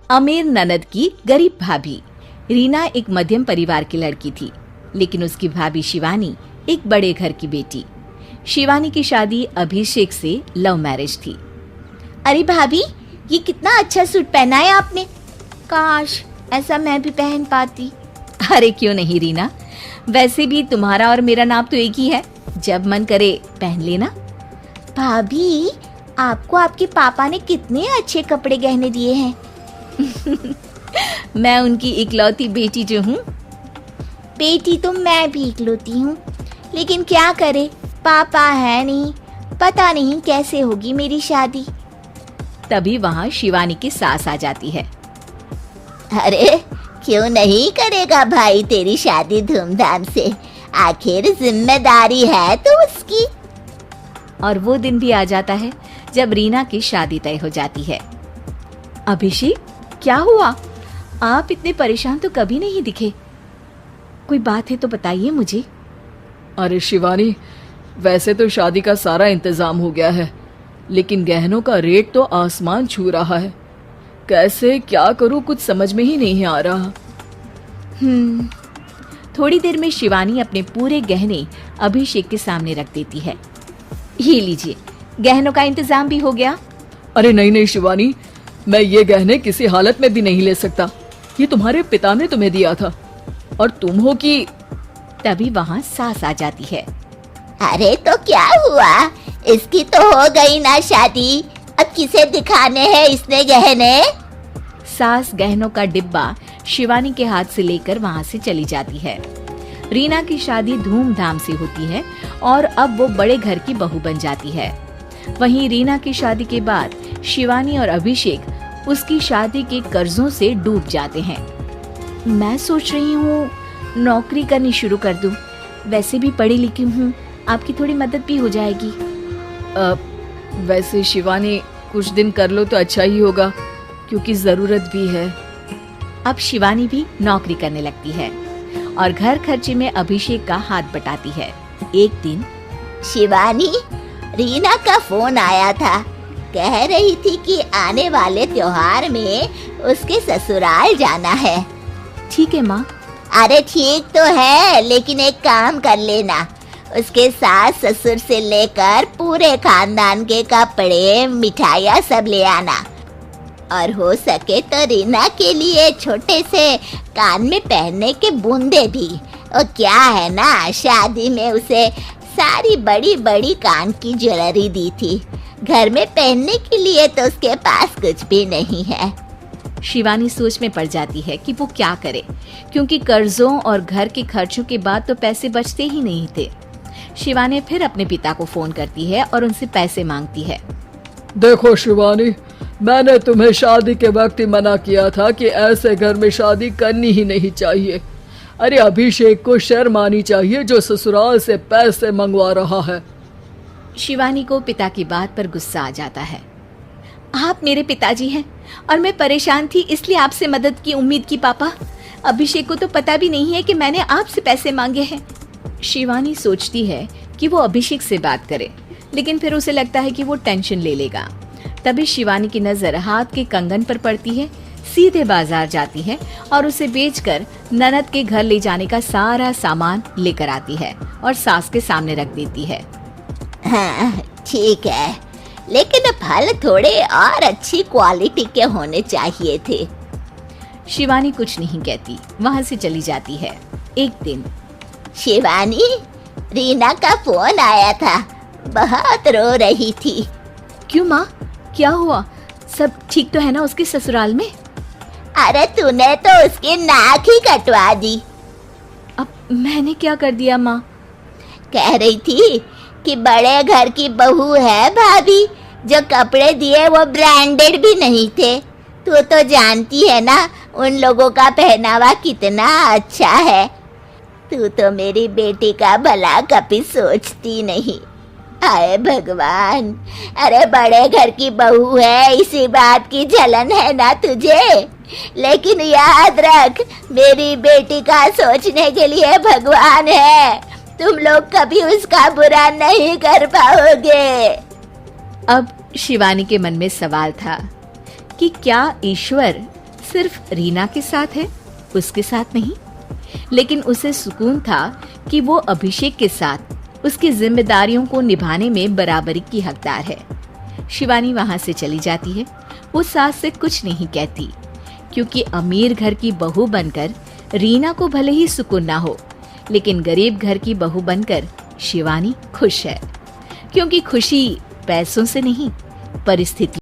अमीर ननद की गरीब भाभी। रीना एक मध्यम परिवार की लड़की थी, लेकिन उसकी भाभी शिवानी एक बड़े घर की बेटी। शिवानी की शादी अभिषेक से लव मैरिज थी। अरे भाभी, ये कितना अच्छा सूट पहना है आपने। काश ऐसा मैं भी पहन पाती। अरे क्यों नहीं रीना, वैसे भी तुम्हारा और मेरा नाप तो एक ही है, जब मन करे पहन लेना। भाभी, आपको आपके पापा ने कितने अच्छे कपड़े गहने दिए हैं। मैं उनकी इकलौती बेटी जो हूँ। बेटी तो मैं भी इकलौती हूँ, लेकिन क्या करे, पापा है नहीं, पता नहीं कैसे होगी मेरी शादी। तभी वहाँ शिवानी की सास आ जाती है। अरे क्यों नहीं करेगा भाई तेरी शादी धूमधाम से, आखिर जिम्मेदारी है तो उसकी। और वो दिन भी आ जाता है जब रीना की शादी तय हो जाती है। अभिषेक, क्या हुआ? आप इतने परेशान तो कभी नहीं दिखे, कोई बात है तो बताइए मुझे। अरे शिवानी, वैसे तो शादी का सारा इंतजाम हो गया है, लेकिन गहनों का रेट तो आसमान छू रहा है। कैसे क्या करूं, कुछ समझ में ही नहीं आ रहा। थोड़ी देर में शिवानी अपने पूरे गहने अभिषेक के सामने रख देती है। ये लीजिए, गहनों का इंतजाम भी हो गया। अरे नहीं नहीं शिवानी, मैं ये गहने किसी हालत में भी नहीं ले सकता। ये तुम्हारे पिता ने तुम्हें दिया था, और तुम हो कि। तभी वहाँ सास आ जाती है। अरे तो क्या हुआ, इसकी तो हो गई ना शादी, अब किसे दिखाने हैं इसने गहने। सास गहनों का डिब्बा शिवानी के हाथ से लेकर वहाँ से चली जाती है। रीना की शादी धूमधाम से होती है और अब वो बड़े घर की बहू बन जाती है। वहीं रीना की शादी के बाद शिवानी और अभिषेक उसकी शादी के कर्जों से डूब जाते हैं। मैं सोच रही हूँ नौकरी करनी शुरू कर दूं, वैसे भी पढ़ी लिखी हूँ, आपकी थोड़ी मदद भी हो जाएगी। वैसे शिवानी, कुछ दिन कर लो तो अच्छा ही होगा, क्योंकि जरूरत भी है। अब शिवानी भी नौकरी करने लगती है और घर खर्चे में अभिषेक का हाथ बटाती है। एक दिन शिवानी, रीना का फोन आया था, कह रही थी कि आने वाले त्योहार में उसके ससुराल जाना है। ठीक है माँ। अरे ठीक तो है, लेकिन एक काम कर लेना, उसके सास ससुर से लेकर पूरे खानदान के कपड़े मिठाइयाँ सब ले आना, और हो सके तो रीना के लिए छोटे से कान में पहनने के बूंदे भी। और क्या है ना, शादी में उसे सारी बड़ी बड़ी कान की ज्वेलरी दी थी, घर में पहनने के लिए तो उसके पास कुछ भी नहीं है। शिवानी सोच में पड़ जाती है कि वो क्या करे, क्योंकि कर्जों और घर के खर्चों के बाद तो पैसे बचते ही नहीं थे। शिवानी फिर अपने पिता को फोन करती है और उनसे पैसे मांगती है। देखो शिवानी, मैंने तुम्हें शादी के वक्त ही मना किया था कि ऐसे घर में शादी करनी ही नहीं चाहिए। अरे अभिषेक को शर्म आनी चाहिए जो ससुराल से पैसे मंगवा रहा है। शिवानी को पिता की बात पर गुस्सा आ जाता है। आप मेरे पिताजी हैं और मैं परेशान थी, इसलिए आपसे मदद की उम्मीद की पापा। अभिषेक को तो पता भी नहीं है कि मैंने आपसे पैसे मांगे हैं। शिवानी सोचती है कि वो अभिषेक से बात करे, लेकिन फिर उसे लगता है कि वो टेंशन ले लेगा। तभी शिवानी की नजर हाथ के कंगन पर पड़ती है, सीधे बाजार जाती है और उसे बेचकर ननद के घर ले जाने का सारा सामान लेकर आती है और सास के सामने रख देती है। हाँ ठीक है, लेकिन फल थोड़े और अच्छी क्वालिटी के होने चाहिए थे। शिवानी कुछ नहीं कहती, वहाँ से चली जाती है। एक दिन शिवानी, रीना का फोन आया था, बहुत रो रही थी। क्यों माँ, क्या हुआ? सब ठीक तो है ना उसके ससुराल में? अरे तूने तो उसकी नाक ही कटवा दी। अब मैंने क्या कर दिया माँ? कह रही थी कि बड़े घर की बहू है भाभी, जो कपड़े दिए वो ब्रांडेड भी नहीं थे। तू तो जानती है ना उन लोगों का पहनावा कितना अच्छा है। तू तो मेरी बेटी का भला कभी सोचती नहीं। हाय भगवान, अरे बड़े घर की बहू है, इसी बात की जलन है ना तुझे? लेकिन याद रख, मेरी बेटी का सोचने के लिए भगवान है, तुम लोग कभी उसका बुरा नहीं कर पाओगे। अब शिवानी के मन में सवाल था कि क्या ईश्वर सिर्फ रीना के साथ है, उसके साथ नहीं। लेकिन उसे सुकून था कि वो अभिषेक के साथ उसकी जिम्मेदारियों को निभाने में बराबरी की हकदार है। शिवानी वहां से चली जाती है। वो सास से कुछ नहीं कहती, क्योंकि अमीर घर की बहू बनकर रीना को भले ही सुकून ना हो, लेकिन गरीब घर की बहू बनकर शिवानी खुश है, क्योंकि खुशी पैसों से नहीं, परिस्थिति